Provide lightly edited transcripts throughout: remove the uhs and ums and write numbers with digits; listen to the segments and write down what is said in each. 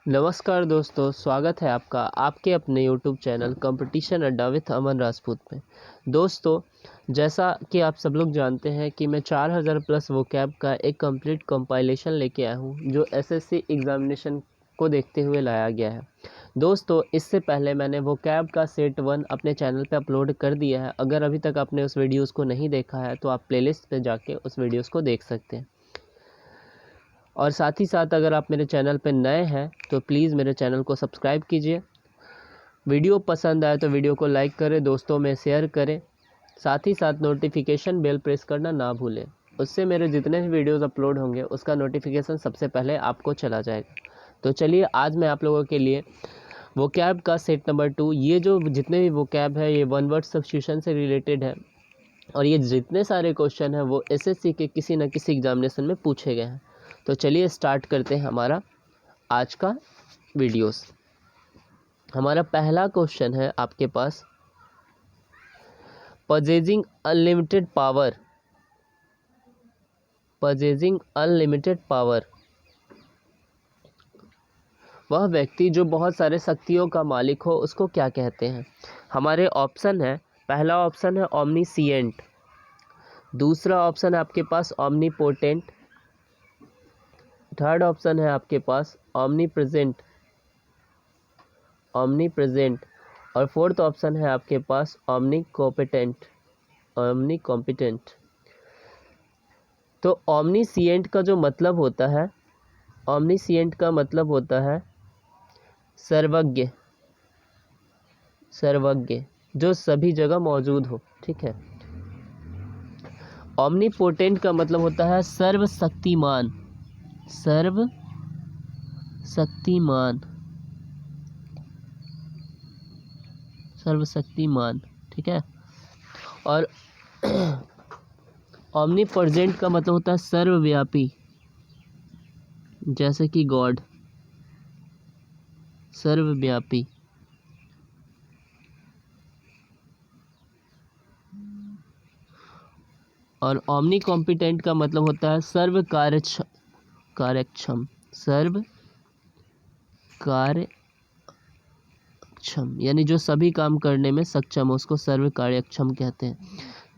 नमस्कार दोस्तों, स्वागत है आपका आपके अपने यूट्यूब चैनल कंपटीशन अड्डा विथ अमन राजपूत में। दोस्तों, जैसा कि आप सब लोग जानते हैं कि मैं 4000 प्लस वोकैब का एक कंप्लीट कंपाइलेशन लेके आया हूँ, जो एसएससी एग्ज़ामिनेशन को देखते हुए लाया गया है। दोस्तों, इससे पहले मैंने वोकैब का सेट 1 अपने चैनल पे अपलोड कर दिया है। अगर अभी तक आपने उस वीडियोज़ को नहीं देखा है तो आप प्लेलिस्ट पे जाके उस वीडियोज़ को देख सकते हैं। और साथ ही साथ अगर आप मेरे चैनल पर नए हैं तो प्लीज़ मेरे चैनल को सब्सक्राइब कीजिए। वीडियो पसंद आए तो वीडियो को लाइक करें, दोस्तों में शेयर करें। साथ ही साथ नोटिफिकेशन बेल प्रेस करना ना भूलें। उससे मेरे जितने भी वीडियोस अपलोड होंगे उसका नोटिफिकेशन सबसे पहले आपको चला जाएगा। तो चलिए, आज मैं आप लोगों के लिए वोकैब का सेट नंबर 2, ये जो जितने भी वोकैब है ये वन वर्ड सब्स्टिट्यूशन से रिलेटेड है। और ये जितने सारे क्वेश्चन हैं वो एसएससी के किसी न किसी एग्जामिनेशन में पूछे गए हैं। तो चलिए स्टार्ट करते हैं हमारा आज का वीडियोस। हमारा पहला क्वेश्चन है आपके पास, पजेजिंग अनलिमिटेड पावर। पजेजिंग अनलिमिटेड पावर, वह व्यक्ति जो बहुत सारे शक्तियों का मालिक हो उसको क्या कहते हैं? हमारे ऑप्शन है, पहला ऑप्शन है ओमनीसिएंट, दूसरा ऑप्शन है आपके पास ओमनीपोटेंट, थर्ड ऑप्शन है आपके पास ओमनीप्रेजेंट, ओमनीप्रेजेंट, और फोर्थ ऑप्शन है आपके पास ओमनीकॉम्पिटेंट, ओमनीकॉम्पिटेंट। तो ओमनीसिएंट का जो मतलब होता है, ओमनीसिएंट का मतलब होता है सर्वज्ञ, सर्वज्ञ जो सभी जगह मौजूद हो, ठीक है। ओमनीपोटेंट का मतलब होता है सर्वशक्तिमान, सर्वशक्तिमान, सर्वशक्तिमान, ठीक है। और ओमनीप्रेजेंट का मतलब होता है सर्वव्यापी, जैसे कि गॉड, सर्वव्यापी। और ओमनी कॉम्पिटेंट का मतलब होता है सर्व कार्यक्षम, सर्व कार्यक्षम, यानी जो सभी काम करने में सक्षम हो उसको सर्व कार्यक्षम कहते हैं।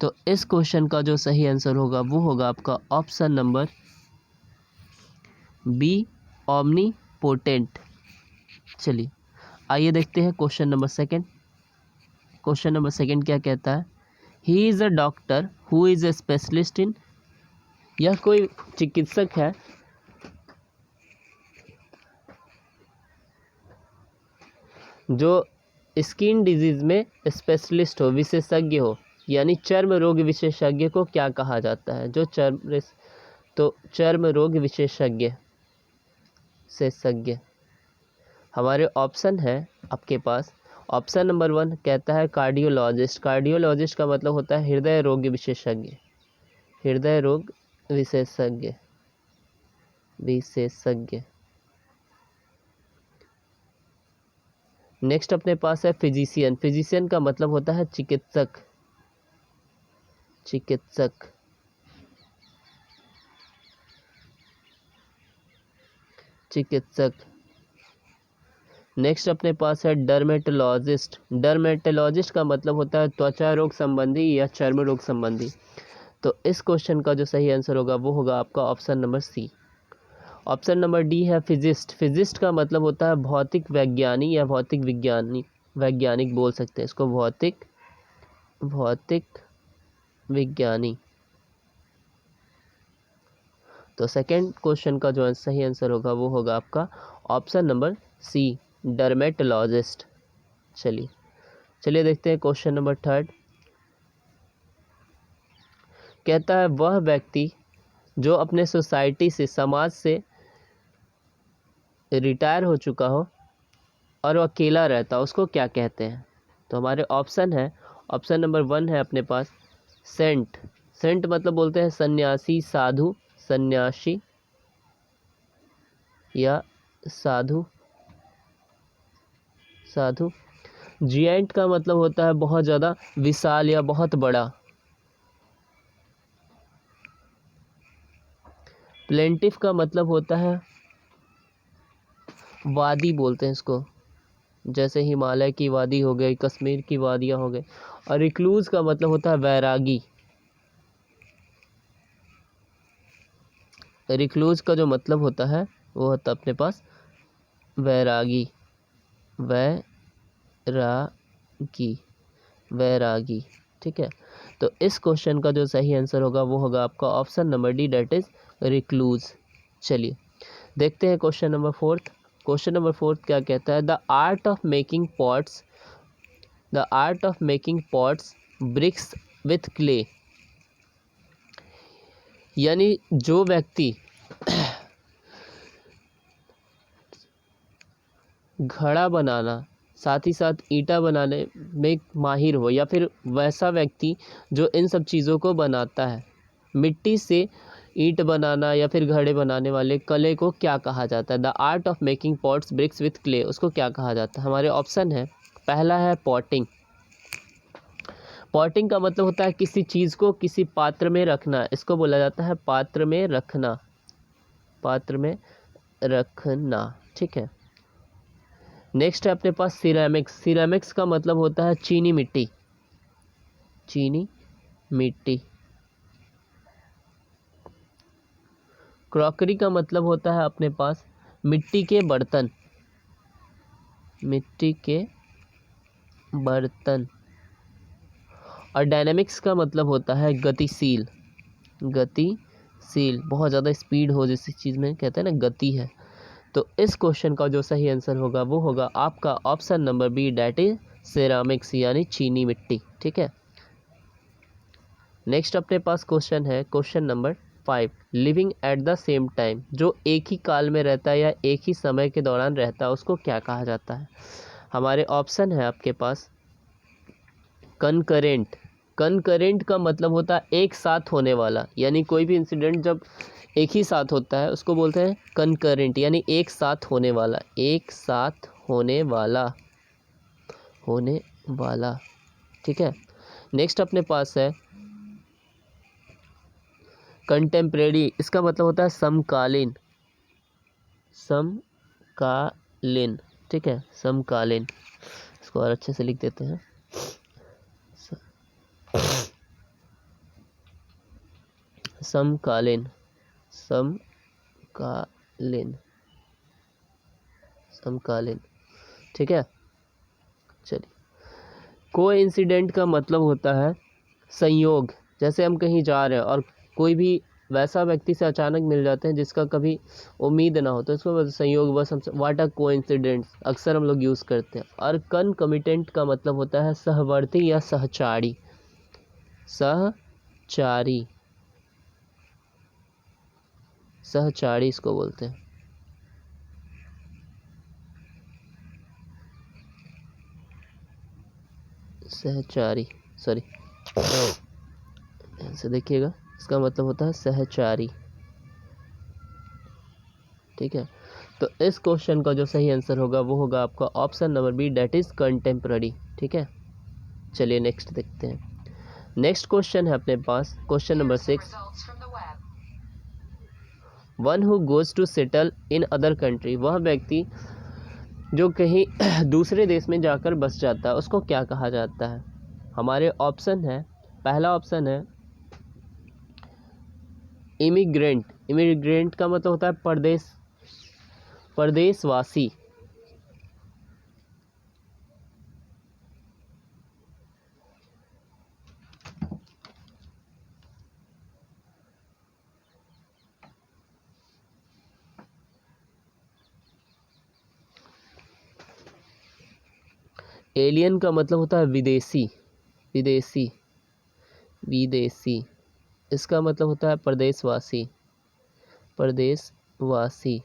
तो इस क्वेश्चन का जो सही आंसर होगा वो होगा आपका option number B, omnipotent. चलिए आइए देखते हैं question number second. Question number second क्या कहता है? He is a doctor who is a specialist in, यह कोई चिकित्सक है जो स्किन डिजीज़ में स्पेशलिस्ट हो, विशेषज्ञ हो, यानी चर्म रोग विशेषज्ञ को क्या कहा जाता है? जो चर्म रोग विशेषज्ञ, विशेषज्ञ। हमारे ऑप्शन है आपके पास, ऑप्शन नंबर 1 कहता है कार्डियोलॉजिस्ट। कार्डियोलॉजिस्ट का मतलब होता है हृदय रोग विशेषज्ञ, हृदय रोग विशेषज्ञ, विशेषज्ञ। नेक्स्ट अपने पास है फिजिशियन। फिजिशियन का मतलब होता है चिकित्सक, चिकित्सक, चिकित्सक। नेक्स्ट अपने पास है डर्मेटोलॉजिस्ट। डर्मेटोलॉजिस्ट का मतलब होता है त्वचा रोग संबंधी या चर्म रोग संबंधी। तो इस क्वेश्चन का जो सही आंसर होगा वो होगा आपका option number C. Option number D है फिजिस्ट। फिजिस्ट का मतलब होता है भौतिक वैज्ञानिक या भौतिक विज्ञानी, वैज्ञानिक बोल सकते हैं इसको, भौतिक विज्ञानी। तो सेकंड क्वेश्चन का जो सही आंसर होगा वो होगा आपका ऑप्शन नंबर सी, डर्मेटोलॉजिस्ट। चलिए देखते हैं क्वेश्चन नंबर थर्ड। कहता है वह व्यक्ति जो अपने सोसाइटी से, समाज से रिटायर हो चुका हो और वो अकेला रहता है उसको क्या कहते हैं? तो हमारे ऑप्शन है, ऑप्शन नंबर 1 है अपने पास सेंट। सेंट मतलब बोलते हैं सन्यासी, साधु, सन्यासी या साधु, साधु। जिएंट का मतलब होता है बहुत ज़्यादा विशाल या बहुत बड़ा। प्लेंटिफ का मतलब होता है वादी बोलते हैं इसको, जैसे हिमालय की वादी हो गई, कश्मीर की वादियाँ हो गई। और रिक्लूज का मतलब होता है वैरागी। रिक्लूज का जो मतलब होता है वो होता है अपने पास वैरागी, वैरागी, वैरागी। ठीक है, तो इस क्वेश्चन का जो सही आंसर होगा वो होगा आपका option number D, that is recluse. चलिए देखते हैं question number fourth. Question number fourth क्या कहता है, the art of making pots, the art of making pots bricks with clay. यानी जो व्यक्ति घड़ा बनाना साथ ही साथ ईंटा बनाने में माहिर हो, या फिर वैसा व्यक्ति जो इन सब चीज़ों को बनाता है, मिट्टी से ईंट बनाना या फिर घड़े बनाने वाले कले को क्या कहा जाता है। The art of making pots bricks with clay, उसको क्या कहा जाता है। हमारे ऑप्शन है, पहला है पॉटिंग। पॉटिंग का मतलब होता है किसी चीज़ को किसी पात्र में रखना, इसको बोला जाता है पात्र में रखना, पात्र में रखना। ठीक है, नेक्स्ट है अपने पास सिरेमिक्स। सिरेमिक्स का मतलब होता है चीनी मिट्टी, चीनी मिट्टी। क्रॉकरी का मतलब होता है अपने पास मिट्टी के बर्तन, मिट्टी के बर्तन। और डायनेमिक्स का मतलब होता है गतिशील, गतिशील, बहुत ज़्यादा स्पीड हो जिस चीज़ में कहते हैं ना गति है। तो इस क्वेश्चन का जो सही आंसर होगा वो होगा आपका option number B, that is ceramics, यानी चीनी मिट्टी। ठीक है, नेक्स्ट अपने पास क्वेश्चन है question number 5, living at the same time. जो एक ही काल में रहता है या एक ही समय के दौरान रहता है उसको क्या कहा जाता है। हमारे ऑप्शन है आपके पास कनकरेंट। कनकरेंट का मतलब होता है एक साथ होने वाला, यानी कोई भी इंसिडेंट जब एक ही साथ होता है उसको बोलते हैं कनकरेंट, यानी एक साथ होने वाला, एक साथ होने वाला, होने वाला। ठीक है, नेक्स्ट अपने पास है कंटेम्प्रेरी। इसका मतलब होता है समकालीन, समकालीन। ठीक है, समकालीन, इसको और अच्छे से लिख देते हैं, समकालीन, समकालीन, समकालीन। ठीक है, चलिए कोइंसिडेंट का मतलब होता है संयोग। जैसे हम कहीं जा रहे हैं और कोई भी वैसा व्यक्ति से अचानक मिल जाते हैं जिसका कभी उम्मीद ना हो, तो इसको बोलते हैं संयोग, बस हम व्हाट अ कोइंसिडेंस, अक्सर हम लोग यूज़ करते हैं। और कनकमिटेंट का मतलब होता है सहवर्ती या सहचारी, सहचारी, सहचारी इसको बोलते हैं। सहचारी, सॉरी ऐसे देखिएगा, इसका मतलब होता है सहचारी। ठीक है, तो इस क्वेश्चन का जो सही आंसर होगा वो होगा आपका option number B, that is contemporary. ठीक है, चलिए नेक्स्ट देखते हैं। नेक्स्ट क्वेश्चन है अपने पास question number 6, one who goes to settle in other country. वह व्यक्ति जो कहीं दूसरे देश में जाकर बस जाता है उसको क्या कहा जाता है। हमारे ऑप्शन है, पहला ऑप्शन है इमिग्रेंट। इमिग्रेंट का मतलब होता है परदेशवासी। एलियन का मतलब होता है विदेशी, विदेशी, विदेशी। इसका मतलब होता है परदेशवासी, परदेशवासी।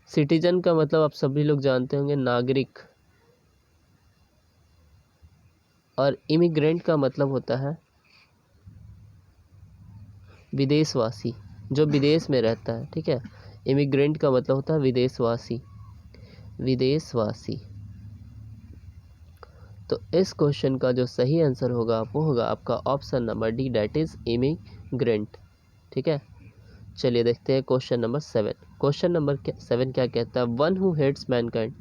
सिटीजन का मतलब आप सभी लोग जानते होंगे नागरिक। और इमिग्रेंट का मतलब होता है विदेशवासी, जो विदेश में रहता है। ठीक है, इमिग्रेंट का मतलब होता है विदेशवासी, विदेशवासी। तो इस क्वेश्चन का जो सही आंसर होगा वो होगा आपका option number D, that is immigrant. ठीक है, चलिए देखते हैं क्वेश्चन नंबर 7। क्वेश्चन नंबर 7 क्या कहता है, वन हु हेट्स मैनकाइंड,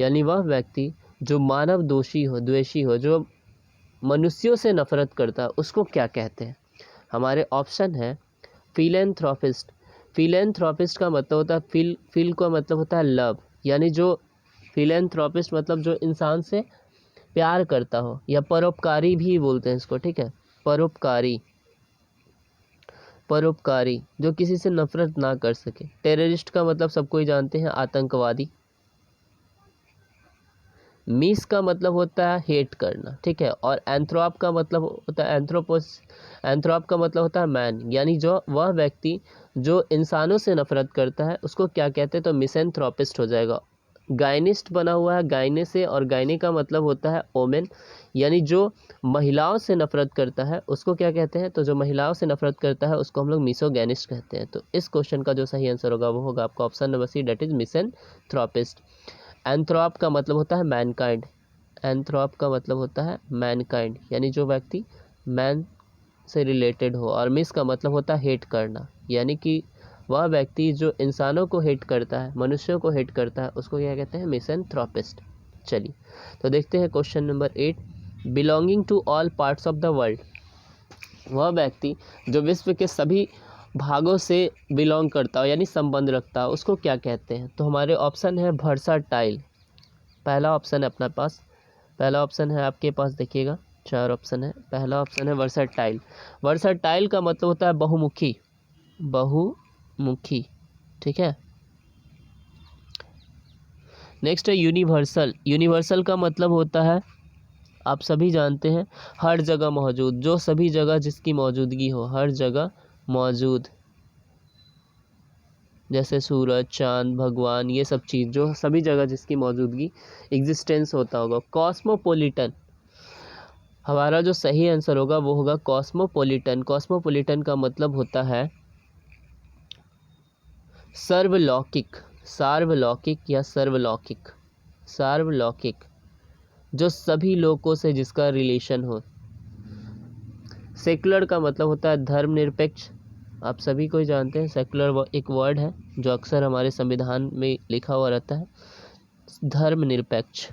यानी वह व्यक्ति जो मानव दोषी हो, द्वेषी हो, जो मनुष्यों से नफरत करता है, उसको क्या कहते हैं। हमारे ऑप्शन है फिलेंथ्रोपिस्ट। फिलेंथ्रोपिस्ट का मतलब होता है फिल का मतलब होता है लव, यानी जो फिलेंथ्रोपिस्ट मतलब जो इंसान से प्यार करता हो, या परोपकारी भी बोलते हैं इसको, ठीक है, परोपकारी, परोपकारी जो किसी से नफरत ना कर सके। टेररिस्ट का मतलब सबको ही जानते हैं, आतंकवादी। मिस का मतलब होता है हेट करना, ठीक है, और एंथ्रोप का मतलब होता है एंथ्रोप का मतलब होता है मैन, यानी जो वह व्यक्ति जो इंसानों से नफरत करता है उसको क्या कहते हैं, तो मिसेंथ्रोपिस्ट हो जाएगा। गायनिस्ट बना हुआ है गायने से, और गायने का मतलब होता है ओमेन, यानी जो महिलाओं से नफरत करता है उसको क्या कहते हैं, तो जो महिलाओं से नफरत करता है उसको हम लोग मिसोगैनिस्ट कहते हैं। तो इस क्वेश्चन का जो सही आंसर होगा वो होगा आपका option number C, that is misanthropist. Anthrop का मतलब होता है मैनकाइंड, एंथ्रोप का मतलब होता है मैनकाइंड, यानी जो व्यक्ति मैन से रिलेटेड हो, और मिस का मतलब होता है हेट करना, यानी कि वह व्यक्ति जो इंसानों को हेट करता है, मनुष्यों को हेट करता है, उसको क्या कहते हैं, मिसेंथ्रोपिस्ट। चलिए तो देखते हैं question number 8। Belonging to all parts of the world, वह व्यक्ति जो विश्व के सभी भागों से बिलोंग करता हो, यानी संबंध रखता हो, उसको क्या कहते हैं। तो हमारे ऑप्शन है वर्सटाइल। पहला ऑप्शन है अपने पास, पहला ऑप्शन है आपके पास, देखिएगा 4 ऑप्शन है। पहला ऑप्शन है वर्सटाइल। वर्सटाइल का मतलब होता है बहुमुखी, बहुमुखी, ठीक है। नेक्स्ट है यूनिवर्सल। यूनिवर्सल का मतलब होता है, आप सभी जानते हैं, हर जगह मौजूद, जो सभी जगह जिसकी मौजूदगी हो, हर जगह मौजूद, जैसे सूरज, चांद, भगवान, ये सब चीज़ जो सभी जगह जिसकी मौजूदगी एग्जिस्टेंस होता होगा। कॉस्मोपॉलिटन, हमारा जो सही आंसर होगा वो होगा कॉस्मोपॉलिटन। कॉस्मोपॉलिटन का मतलब होता है सर्वलौकिक, सार्वलौकिक या सर्वलौकिक, सार्वलौकिक, जो सभी लोगों से जिसका रिलेशन हो। सेकुलर का मतलब होता है धर्मनिरपेक्ष, आप सभी को ही जानते हैं, सेकुलर एक वर्ड है जो अक्सर हमारे संविधान में लिखा हुआ रहता है, धर्मनिरपेक्ष,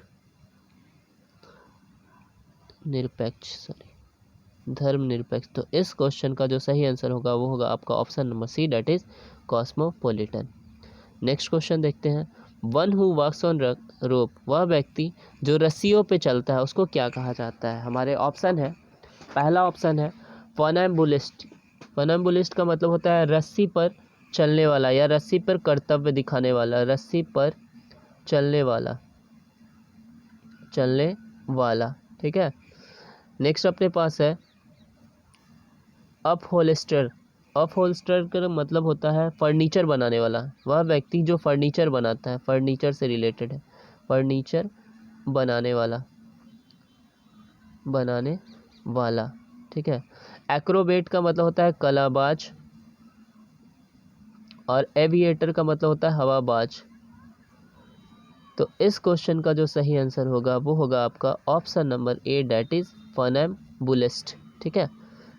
धर्मनिरपेक्ष। तो इस क्वेश्चन का जो सही आंसर होगा वो होगा आपका option number C, that is cosmopolitan. Next question देखते हैं। One who walks on rope, वह व्यक्ति जो रस्सियों पे चलता है उसको क्या कहा जाता है। हमारे ऑप्शन है, पहला ऑप्शन है फनैम्बुलिस्ट। फनैम्बुलिस्ट का मतलब होता है रस्सी पर चलने वाला, या रस्सी पर कर्तव्य दिखाने वाला, रस्सी पर चलने वाला, चलने वाला, ठीक है। नेक्स्ट अपने पास है अपहोल्स्टर। अपहोल्स्टर का मतलब होता है फर्नीचर बनाने वाला, वह व्यक्ति जो फर्नीचर बनाता है, फर्नीचर से रिलेटेड है, फर्नीचर बनाने वाला, बनाने वाला, ठीक है। एक्रोबेट का मतलब होता है कलाबाज, और एविएटर का मतलब होता है हवाबाज। तो इस क्वेश्चन का जो सही आंसर होगा वो होगा आपका option number A, that is funambulist, ठीक है।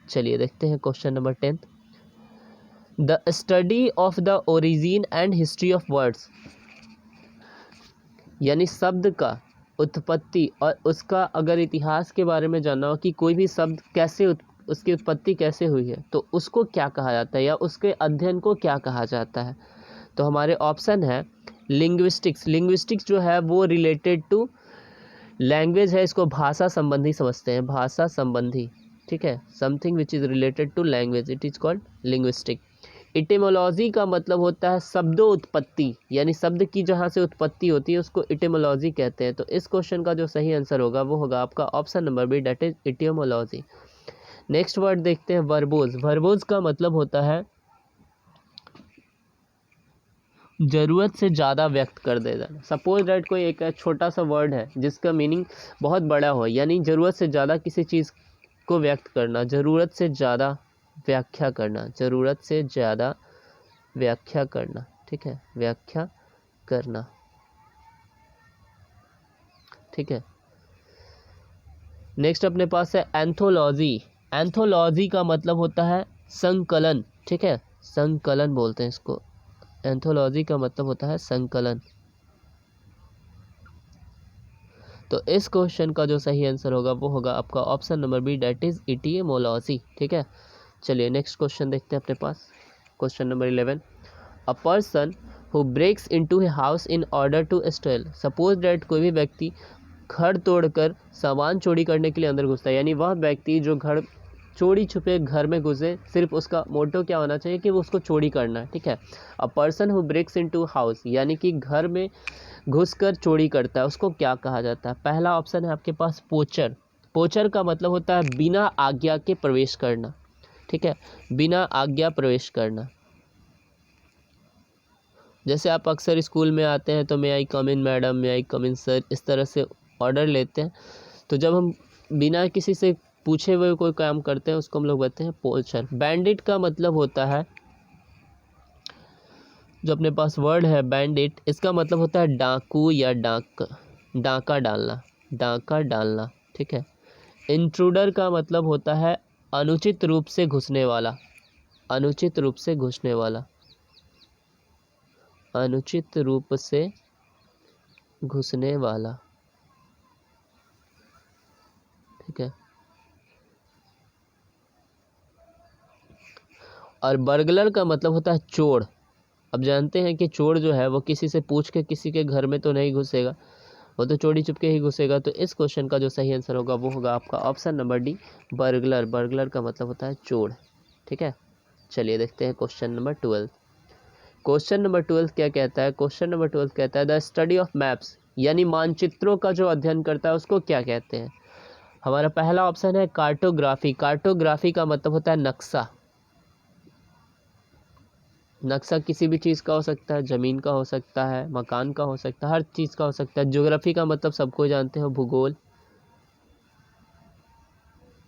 चलिए देखते हैं question number 10। The study of the origin and history of words, यानी शब्द का उत्पत्ति और उसका अगर इतिहास के बारे में जानना हो कि कोई भी शब्द कैसे उसकी उत्पत्ति कैसे हुई है, तो उसको क्या कहा जाता है, या उसके अध्ययन को क्या कहा जाता है। तो हमारे ऑप्शन है लिंग्विस्टिक्स। लिंग्विस्टिक्स जो है वो रिलेटेड टू लैंग्वेज है, इसको भाषा संबंधी समझते हैं, भाषा संबंधी, ठीक है, something which is related to language, it is called linguistic. Etymology का मतलब होता है शब्दों उत्पत्ति, यानी शब्द की जहाँ से उत्पत्ति होती है उसको इटिमोलॉजी कहते हैं। तो इस क्वेश्चन का जो सही आंसर होगा वो होगा आपका option number B, that is etymology. Next word देखते हैं वर्बोज। वर्बोज का मतलब होता है ज़रूरत से ज़्यादा व्यक्त कर देना। सपोज दैट कोई एक छोटा सा वर्ड है जिसका मीनिंग बहुत बड़ा हो, यानी ज़रूरत से ज़्यादा किसी चीज़ को व्यक्त करना, ज़रूरत से ज़्यादा व्याख्या करना, ज़रूरत से ज़्यादा व्याख्या करना, ठीक है, व्याख्या करना, ठीक है। नेक्स्ट अपने पास है एंथोलॉजी। एंथोलॉजी का मतलब होता है संकलन, ठीक है, संकलन बोलते हैं इसको। एंथोलॉजी का मतलब होता है संकलन। तो इस क्वेश्चन का जो सही आंसर होगा वो होगा आपका option number B, that is etymology. ठीक है, चलिए नेक्स्ट क्वेश्चन देखते हैं अपने पास। Question number 11, a person who breaks into a house in order to steal. Suppose that कोई भी व्यक्ति घर तोड़कर सामान चोरी करने के लिए अंदर घुसता है, यानी वह व्यक्ति जो घर चोरी छुपे घर में घुसे, सिर्फ उसका मोटो क्या होना चाहिए कि वो उसको चोरी करना है। ठीक है, a person who breaks into house यानी कि घर में घुसकर चोरी करता है, उसको क्या कहा जाता है? पहला ऑप्शन है आपके पास पोचर। पोचर का मतलब होता है बिना आज्ञा के प्रवेश करना। ठीक है, बिना आज्ञा प्रवेश करना। जैसे आप अक्सर स्कूल में आते हैं तो मे आई कम इन मैडम, मे आई कम इन सर, इस तरह से ऑर्डर लेते हैं। तो जब हम बिना किसी से पूछे हुए कोई काम करते हैं उसको हम लोग कहते हैं पोचर। बैंडिट का मतलब होता है, जो अपने पास वर्ड है बैंडिट, इसका मतलब होता है डाकू या डाका डालना, डाका डालना। ठीक है, इंट्रूडर का मतलब होता है अनुचित रूप से घुसने वाला, अनुचित रूप से घुसने वाला, अनुचित रूप से घुसने वाला। ठीक है, और बर्गलर का मतलब होता है चोर। अब जानते हैं कि चोर जो है वो किसी से पूछ के किसी के घर में तो नहीं घुसेगा, वो तो चोरी चुपके ही घुसेगा। तो इस क्वेश्चन का जो सही आंसर होगा वो होगा आपका option number D, burglar. Burglar का मतलब होता है चोर। ठीक है, चलिए देखते हैं क्वेश्चन नंबर 12। क्वेश्चन नंबर 12 क्या कहता है? क्वेश्चन नंबर 12 कहता है द स्टडी ऑफ मैप्स, यानी मानचित्रों का जो अध्ययन करता है उसको क्या कहते हैं? हमारा पहला ऑप्शन है कार्टोग्राफी। कार्टोग्राफी का मतलब होता है नक्शा। नक्शा किसी भी चीज़ का हो सकता है, ज़मीन का हो सकता है, मकान का हो सकता है, हर चीज़ का हो सकता है। ज्योग्राफी का मतलब सबको जानते हो, भूगोल,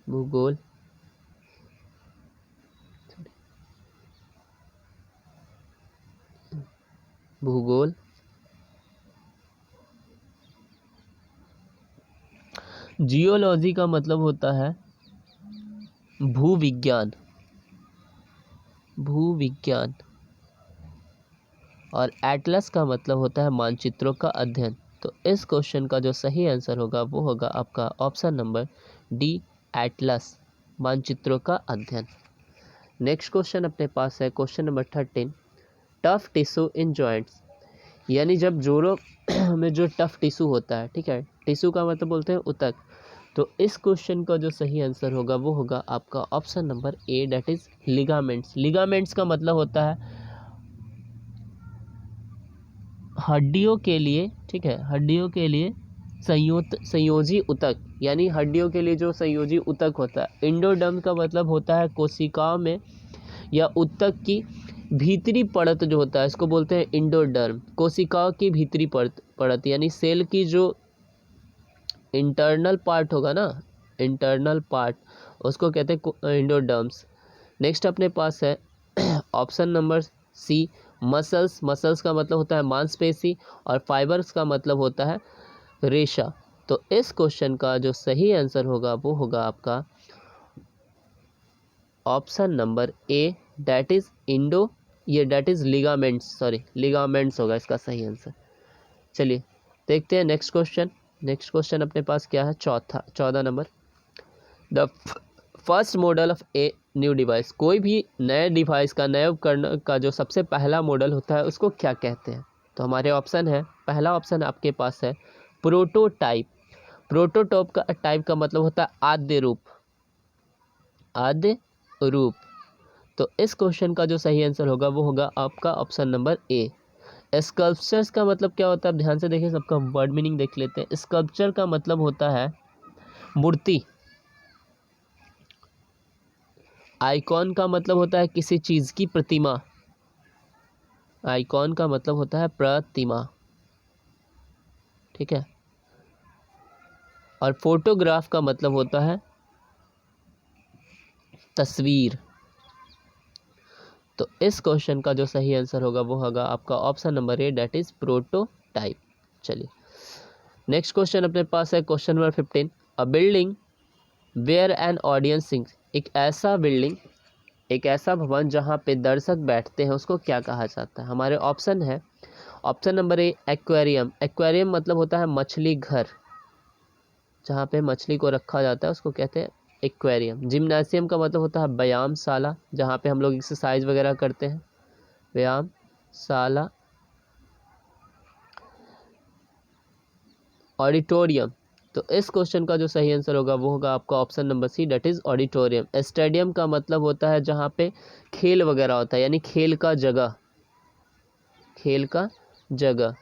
भूगोल। भूगोल। जियोलॉजी का मतलब होता है भूविज्ञान, भूविज्ञान। और एटलस का मतलब होता है मानचित्रों का अध्ययन। तो इस क्वेश्चन का जो सही आंसर होगा वो होगा आपका ऑप्शन नंबर डी, एटलस, मानचित्रों का अध्ययन। नेक्स्ट क्वेश्चन अपने पास है question number 13, tough tissue in joints, यानी जब जोड़ों में जो टफ टिश्यू होता है। ठीक है, टिश्यू का मतलब बोलते हैं ऊतक। तो इस क्वेश्चन का जो सही आंसर होगा वो होगा आपका option number A, that is ligaments. Ligaments का मतलब होता है हड्डियों के लिए। ठीक है, हड्डियों के लिए संयोजी ऊतक, यानी हड्डियों के लिए जो संयोजी ऊतक होता है। इंडोडर्म का मतलब होता है कोशिकाओं में या ऊतक की भीतरी परत जो होता है इसको बोलते हैं इंडोडर्म। कोशिकाओं की भीतरी परत यानी सेल की जो इंटरनल पार्ट होगा ना, इंटरनल पार्ट, उसको कहते हैं इंडोडर्म्स। नेक्स्ट अपने पास है option number C, muscles. Muscles का मतलब होता है मांसपेशी, और फाइबर्स का मतलब होता है रेशा। तो इस क्वेश्चन का जो सही आंसर होगा वो होगा आपका option number A, that is that is ligaments, sorry ligaments होगा इसका सही आंसर। चलिए देखते हैं नेक्स्ट क्वेश्चन। नेक्स्ट क्वेश्चन अपने पास क्या है? 14 number, the first model of a new device. कोई भी नए डिवाइस का, नए उपकरण का जो सबसे पहला मॉडल होता है उसको क्या कहते हैं? तो हमारे ऑप्शन है, पहला ऑप्शन आपके पास है प्रोटोटाइप। प्रोटोटाइप का टाइप का मतलब होता है आद्य रूप, आद्य रूप। तो इस क्वेश्चन का जो सही आंसर होगा वो होगा आपका ऑप्शन नंबर ए। स्कल्पचर्स का मतलब क्या होता है? ध्यान से देखिए, सबका वर्ड मीनिंग देख लेते हैं। स्कल्पचर का मतलब होता है मूर्ति। आइकॉन का मतलब होता है किसी चीज़ की प्रतिमा। आइकॉन का मतलब होता है प्रतिमा। ठीक है, और फोटोग्राफ का मतलब होता है तस्वीर। तो इस क्वेश्चन का जो सही आंसर होगा वो होगा आपका option number A, that is prototype. चलिए नेक्स्ट क्वेश्चन अपने पास है question number 15, a building where an audience sings. एक ऐसा बिल्डिंग एक ऐसा भवन जहाँ पे दर्शक बैठते हैं उसको क्या कहा जाता है? हमारे ऑप्शन है, ऑप्शन नंबर ए एक्वेरियम। एक्वेरियम मतलब होता है मछली घर, जहाँ पे मछली को रखा जाता है उसको कहते हैं एक्वेरियम। जिम्नासियम का मतलब होता है व्यायामशाला, जहाँ पे हम लोग एक्सरसाइज वगैरह करते हैं, व्यायामशाला। ऑडिटोरियम, तो इस क्वेश्चन का जो सही आंसर होगा वो होगा आपका option number C, that is auditorium. Stadium का मतलब होता है जहाँ पे खेल वगैरह होता है, यानी खेल का जगह, खेल का जगह।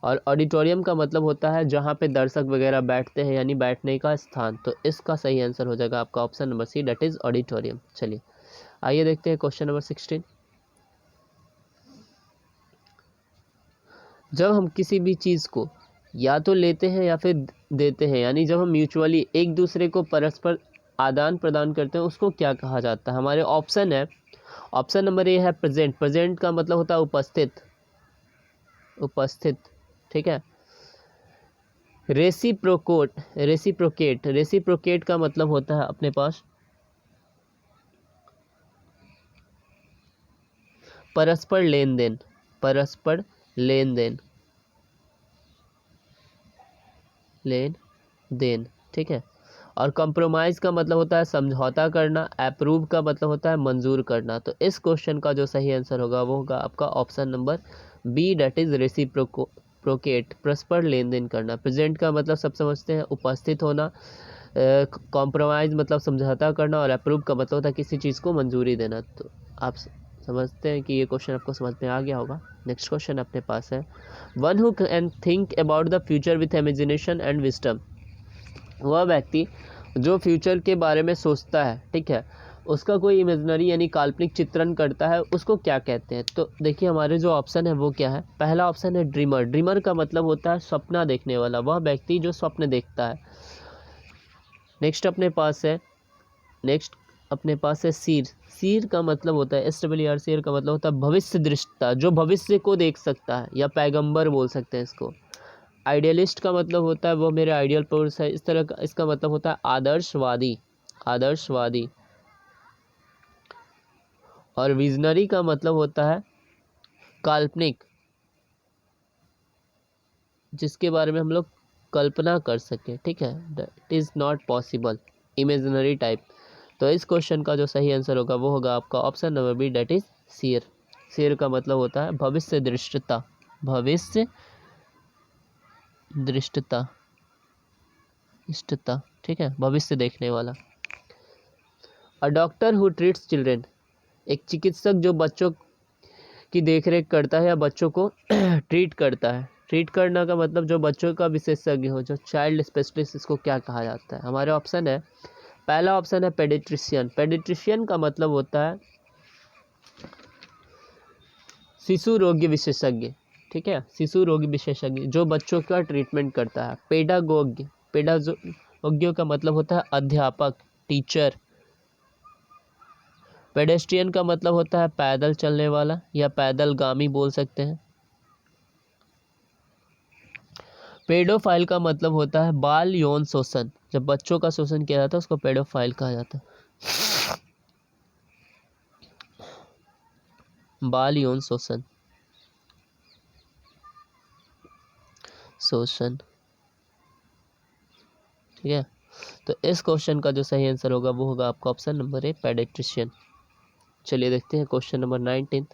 और ऑडिटोरियम का मतलब होता है जहाँ पे दर्शक वगैरह बैठते हैं, यानी बैठने का स्थान। तो इसका सही आंसर हो जाएगा आपका option number C, that is auditorium. चलिए आइए देखते हैं क्वेश्चन नंबर 16। जब हम किसी भी चीज़ को या तो लेते हैं या फिर देते हैं, यानी जब हम म्यूचुअली एक दूसरे को परस्पर आदान प्रदान करते हैं उसको क्या कहा जाता है? हमारे ऑप्शन है, ऑप्शन नंबर ए है प्रेजेंट। प्रेजेंट का मतलब होता है उपस्थित, उपस्थित, ठीक है। रेसिप्रोकेट, रेसिप्रोकेट का मतलब होता है अपने पास परस्पर लेन देन, परस्पर लेन देन, लेन देन, ठीक है। और कंप्रोमाइज़ का मतलब होता है समझौता करना। अप्रूव का मतलब होता है मंजूर करना। तो इस क्वेश्चन का जो सही आंसर होगा वो होगा आपका option number B, that is reciprocate, परस्पर लेन देन करना। प्रेजेंट का मतलब सब समझते हैं उपस्थित होना, कॉम्प्रोमाइज़ मतलब समझौता करना, और अप्रूव का मतलब होता है किसी चीज़ को मंजूरी देना। तो आप समझते हैं कि ये क्वेश्चन आपको समझ में आ गया होगा। नेक्स्ट क्वेश्चन अपने पास है, one who can think about the future with imagination and wisdom. वह व्यक्ति जो फ्यूचर के बारे में सोचता है, ठीक है, उसका कोई इमेजिनरी यानी काल्पनिक चित्रण करता है, उसको क्या कहते हैं? तो देखिए हमारे जो ऑप्शन है वो क्या है। पहला ऑप्शन है ड्रीमर। ड्रीमर का मतलब होता है सपना देखने वाला, वह व्यक्ति जो स्वप्न देखता है। नेक्स्ट अपने पास है सीर। सीर का मतलब होता है SWR, सीर का मतलब होता है भविष्य दृष्टा, जो भविष्य को देख सकता है, या पैगंबर बोल सकते हैं इसको। आइडियलिस्ट का मतलब होता है वो मेरे आइडियल पुरुष है, इस तरह का इसका मतलब होता है आदर्शवादी, आदर्शवादी। और विजनरी का मतलब होता है काल्पनिक, जिसके बारे में हम लोग कल्पना कर सके, ठीक है, that is not possible, imaginary type. तो इस क्वेश्चन का जो सही आंसर होगा वो होगा आपका option number B, that is seer. Seer का मतलब होता है भविष्य दृष्टता, भविष्य दृष्टता, इष्टता, ठीक है, भविष्य देखने वाला। अ डॉक्टर हु ट्रीट्स चिल्ड्रेन, एक चिकित्सक जो बच्चों की देखरेख करता है या बच्चों को ट्रीट करता है। ट्रीट करना का मतलब जो बच्चों का विशेषज्ञ हो, जो चाइल्ड स्पेशलिस्ट, इसको क्या कहा जाता है? हमारे ऑप्शन है, पहला ऑप्शन है पेडिट्रिशियन। पेडिट्रिशियन का मतलब होता है शिशु रोग विशेषज्ञ, ठीक है, शिशु रोग विशेषज्ञ जो बच्चों का ट्रीटमेंट करता है। पेडागोग, पेडागोग का मतलब होता है अध्यापक, टीचर। पेडेस्ट्रियन का मतलब होता है पैदल चलने वाला या पैदल गामी बोल सकते हैं। पेडोफाइल का मतलब होता है बाल यौन शोषण, जब बच्चों का शोषण किया जाता है उसको पेडोफाइल कहा जाता है, बाल यौन शोषण, शोषण, ठीक है। तो इस क्वेश्चन का जो सही आंसर होगा वो होगा आपका ऑप्शन नंबर ए, पेडिट्रिशियन। चलिए देखते हैं question number 19।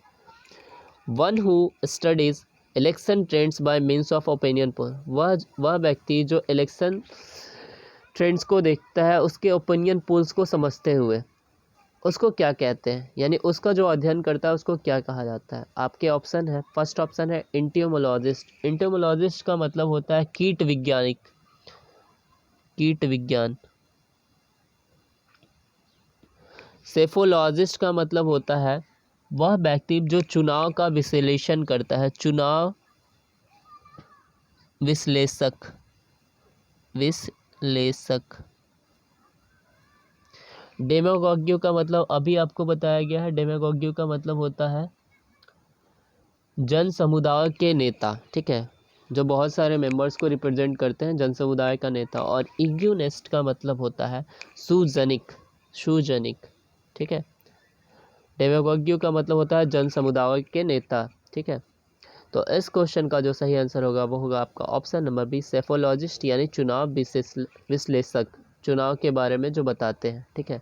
One who studies election trends bye means of opinion poll, वह व्यक्ति जो इलेक्शन ट्रेंड्स को देखता है उसके ओपिनियन पोल्स को समझते हुए, उसको क्या कहते हैं, यानी उसका जो अध्ययन करता है उसको क्या कहा जाता है? आपके ऑप्शन है, फर्स्ट ऑप्शन है इंटियोमोलॉजिस्ट। इंटियोमोलॉजिस्ट का मतलब होता है कीट वैज्ञानिक, कीट विज्ञान। सेफोलॉजिस्ट का मतलब होता है वह व्यक्ति जो चुनाव का विश्लेषण करता है, चुनाव विश्लेषक, विश्लेषक। डेमागोगियो का मतलब अभी आपको बताया गया है, डेमागोगियो का मतलब होता है जन समुदाय के नेता, ठीक है, जो बहुत सारे मेंबर्स को रिप्रेजेंट करते हैं, जन समुदाय का नेता। और इग्यूनेस्ट का मतलब होता है सुजनिक, सुजनिक, ठीक है। डेमागोग्यू का मतलब होता है जन समुदाय के नेता, ठीक है। तो इस क्वेश्चन का जो सही आंसर होगा वो होगा आपका ऑप्शन नंबर बी, सेफोलॉजिस्ट यानी चुनाव विश्लेषक, चुनाव के बारे में जो बताते हैं, ठीक है।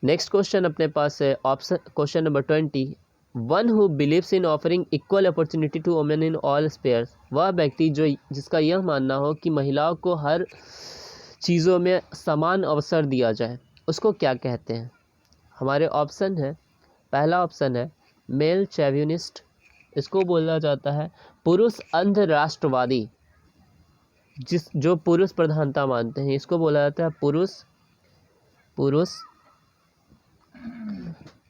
नेक्स्ट क्वेश्चन अपने पास है option question number 20, one who believes in offering equal opportunity to women in all spheres, वह व्यक्ति जो जिसका यह मानना हो कि महिलाओं को हर चीज़ों में समान अवसर दिया जाए, उसको क्या कहते हैं। हमारे ऑप्शन है, पहला ऑप्शन है मेल चैव्यूनिस्ट, इसको बोला जाता है पुरुष अंध राष्ट्रवादी, जो पुरुष प्रधानता मानते हैं, इसको बोला जाता है पुरुष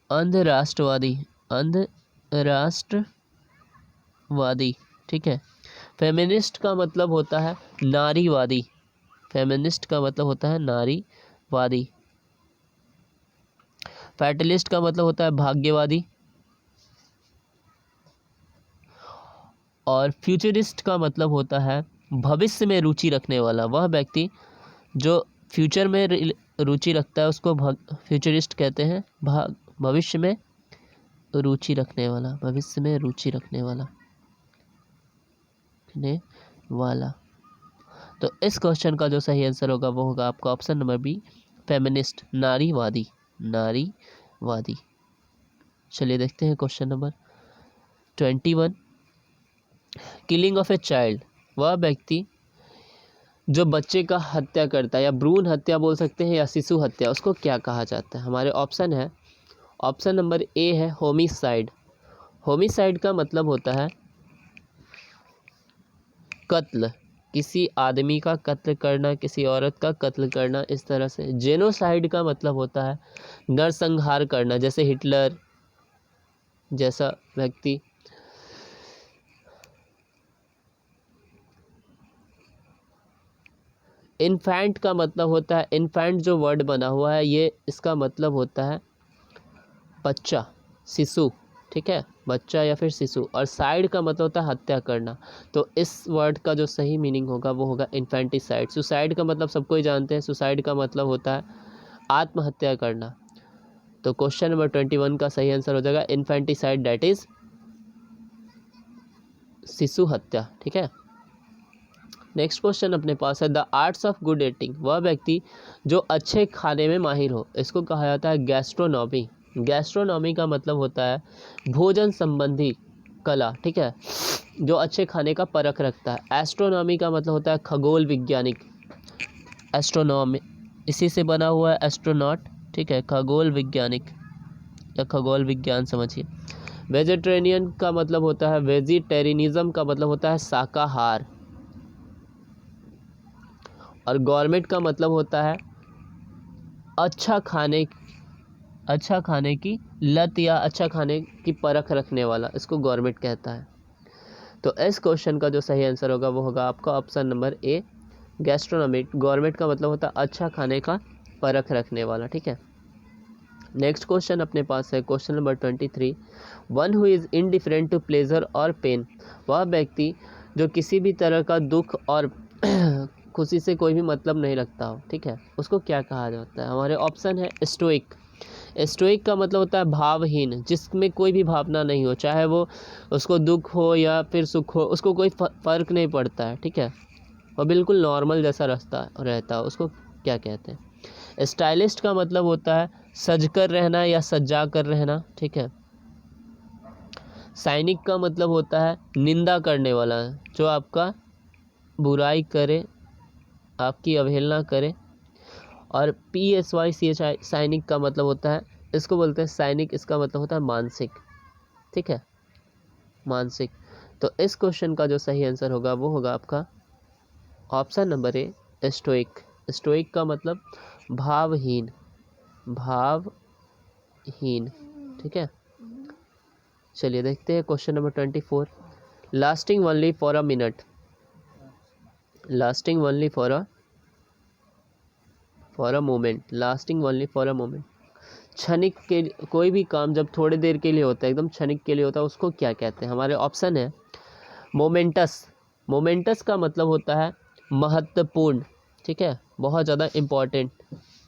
अंध राष्ट्रवादी, ठीक है। फेमिनिस्ट का मतलब होता है नारीवादी, फेमिनिस्ट का मतलब होता है नारीवादी। फैटलिस्ट का मतलब होता है भाग्यवादी, और फ्यूचरिस्ट का मतलब होता है भविष्य में रुचि रखने वाला, वह व्यक्ति जो फ्यूचर में रुचि रखता है उसको फ्यूचरिस्ट कहते हैं। भविष्य में रुचि रखने वाला। तो इस क्वेश्चन का जो सही आंसर होगा वो होगा आपका ऑप्शन नंबर बी, फेमिनिस्ट, नारीवादी। चलिए देखते हैं question number 21, killing of a child, वह व्यक्ति जो बच्चे का हत्या करता है, या भ्रूण हत्या बोल सकते हैं या शिशु हत्या, उसको क्या कहा जाता है। हमारे ऑप्शन है, ऑप्शन नंबर ए है होमिसाइड। होमिसाइड का मतलब होता है कत्ल, किसी आदमी का कत्ल करना, किसी औरत का कत्ल करना, इस तरह से। जेनोसाइड का मतलब होता है नरसंहार करना, जैसे हिटलर जैसा व्यक्ति। इन्फेंट का मतलब होता है, इन्फेंट जो वर्ड बना हुआ है ये इसका मतलब होता है बच्चा, शिशु, ठीक है, बच्चा या फिर शिशु। और साइड का मतलब होता है हत्या करना। तो इस वर्ड का जो सही मीनिंग होगा वो होगा इन्फेंटिसाइड। सुसाइड का मतलब सबको ही जानते हैं, सुसाइड का मतलब होता है आत्महत्या करना। तो क्वेश्चन नंबर 21 का सही आंसर हो जाएगा इन्फेंटिसाइड, दैट इज शिशु हत्या, ठीक है। नेक्स्ट क्वेश्चन अपने पास है, the arts of good eating, वह व्यक्ति जो अच्छे खाने में माहिर हो, इसको कहा जाता है गैस्ट्रोनॉमी। गैस्ट्रोनॉमी का मतलब होता है भोजन संबंधी कला, ठीक है, जो अच्छे खाने का परख रखता है। एस्ट्रोनॉमी का मतलब होता है खगोल वैज्ञानिक, एस्ट्रोनॉमी इसी से बना हुआ है एस्ट्रोनॉट, ठीक है, खगोल वैज्ञानिक या खगोल विज्ञान समझिए। वेजिटेरियन का मतलब होता है, वेजिटेरियनिज्म का मतलब होता है शाकाहार। और गवर्नमेंट का मतलब होता है अच्छा खाने की लत या अच्छा खाने की परख रखने वाला, इसको गवर्नमेंट कहता है। तो इस क्वेश्चन का जो सही आंसर होगा वो होगा आपका ऑप्शन नंबर ए, गैस्ट्रोनॉमी। गवर्नमेंट का मतलब होता है अच्छा खाने का परख रखने वाला, ठीक है। नेक्स्ट क्वेश्चन अपने पास है question number 23, one who is indifferent to pleasure और पेन, वह व्यक्ति जो किसी भी तरह का दुख और खुशी से कोई भी मतलब नहीं रखता हो, ठीक है, उसको क्या कहा जाता है। हमारे ऑप्शन है स्टोइक। स्टोइक का मतलब होता है भावहीन, जिसमें कोई भी भावना नहीं हो, चाहे वो उसको दुख हो या फिर सुख हो, उसको कोई फ़र्क नहीं पड़ता है, ठीक है, वो बिल्कुल नॉर्मल जैसा रहता है, उसको क्या कहते हैं। स्टाइलिस्ट का मतलब होता है सज कर रहना या सजा कर रहना, ठीक है। साइनिक का मतलब होता है निंदा करने वाला, जो आपका बुराई करे, आपकी अवहेलना करे। और PSYCHI साइनिक का मतलब होता है, इसको बोलते हैं साइनिक, इसका मतलब होता है मानसिक, ठीक है, मानसिक। तो इस क्वेश्चन का जो सही आंसर होगा वो होगा आपका ऑप्शन नंबर ए, स्टोइक। स्टोइक का मतलब भावहीन, ठीक है। चलिए देखते हैं question number 24, lasting only for a minute, lasting only for a moment, lasting only for a moment, क्षणिक के, कोई भी काम जब थोड़ी देर के लिए होता है, एकदम क्षणिक के लिए होता है, उसको क्या कहते हैं। हमारे ऑप्शन है मोमेंटस। मोमेंटस का मतलब होता है महत्वपूर्ण, ठीक है, बहुत ज़्यादा इम्पोर्टेंट,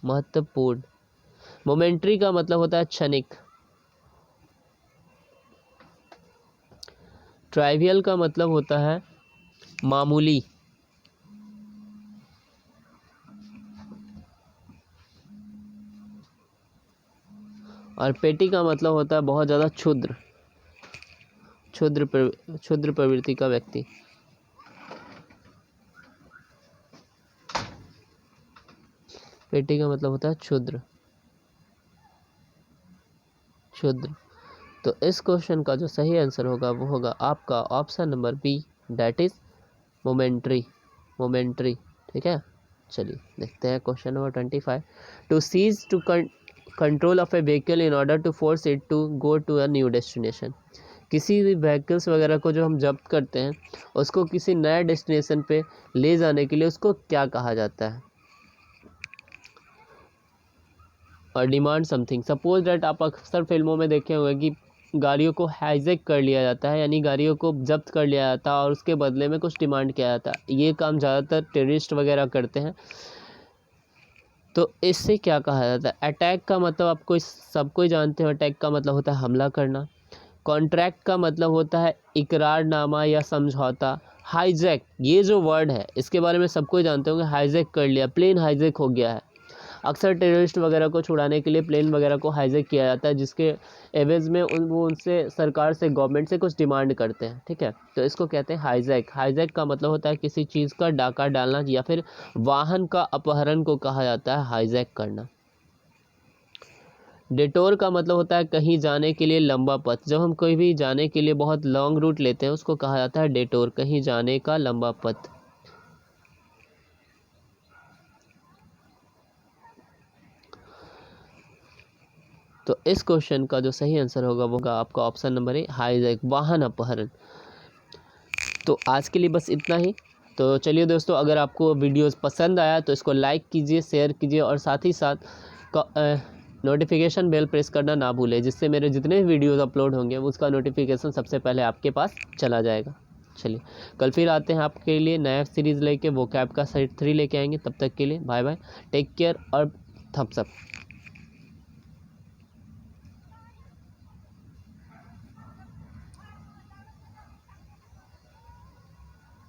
महत्वपूर्ण। मोमेंट्री का मतलब होता है क्षणिक। ट्राइवियल का मतलब होता है मामूली। और पेटी का मतलब होता है बहुत ज़्यादा क्षुद्र, क्षुद्र प्रवृत्ति का व्यक्ति। पेटी का मतलब होता है क्षुद्र। तो इस क्वेश्चन का जो सही आंसर होगा वो होगा आपका option number B, that is momentary. ठीक है, चलिए देखते हैं question number 25। To cease to control of a vehicle in order to force it to go to a new destination. किसी भी व्हीकल्स वगैरह को जो हम जब्त करते हैं उसको किसी नए डेस्टिनेशन पे ले जाने के लिए उसको क्या कहा जाता है? और डिमांड समथिंग। सपोज दैट आप अक्सर फिल्मों में देखे होंगे कि गाड़ियों को हाईजैक कर लिया जाता है, यानी गाड़ियों को जब्त कर लिया जाता है और उसके बदले में कुछ डिमांड किया जाता है। ये काम ज़्यादातर टेररिस्ट वगैरह करते हैं। तो इससे क्या कहा जाता है? अटैक का मतलब आपको सबको ही जानते हो, अटैक का मतलब होता है हमला करना। कॉन्ट्रैक्ट का मतलब होता है इकरारनामा या समझौता। हाईजैक, ये जो वर्ड है इसके बारे में सबको ही जानते होंगे, हाईजैक कर लिया, प्लेन हाईजैक हो गया है। अक्सर टेररिस्ट वगैरह को छुड़ाने के लिए प्लेन वगैरह को हाईजैक किया जाता है, जिसके एवज में वो उनसे, सरकार से, गवर्नमेंट से कुछ डिमांड करते हैं। ठीक है, तो इसको कहते हैं हाईजैक। हाईजैक का मतलब होता है किसी चीज़ का डाका डालना या फिर वाहन का अपहरण को कहा जाता है हाईजैक करना। डिटोर का मतलब होता है कहीं जाने के लिए लंबा पथ। जब हम कोई भी जाने के लिए बहुत लॉन्ग रूट लेते हैं उसको कहा जाता है डिटोर, कहीं जाने का लंबा पथ। तो इस क्वेश्चन का जो सही आंसर होगा वो होगा आपका ऑप्शन नंबर ए, हाईजैक, वाहन अपहरण। तो आज के लिए बस इतना ही। तो चलिए दोस्तों, अगर आपको वीडियोस पसंद आया तो इसको लाइक कीजिए, शेयर कीजिए और साथ ही साथ नोटिफिकेशन बेल प्रेस करना ना भूलें, जिससे मेरे जितने भी वीडियोस अपलोड होंगे उसका नोटिफिकेशन सबसे पहले आपके पास चला जाएगा। चलिए, कल फिर आते हैं आपके लिए नया सीरीज़ लेके, वो कैब का सेट 3 लेके आएंगे। तब तक के लिए बाय बाय, टेक केयर और थम्स अप।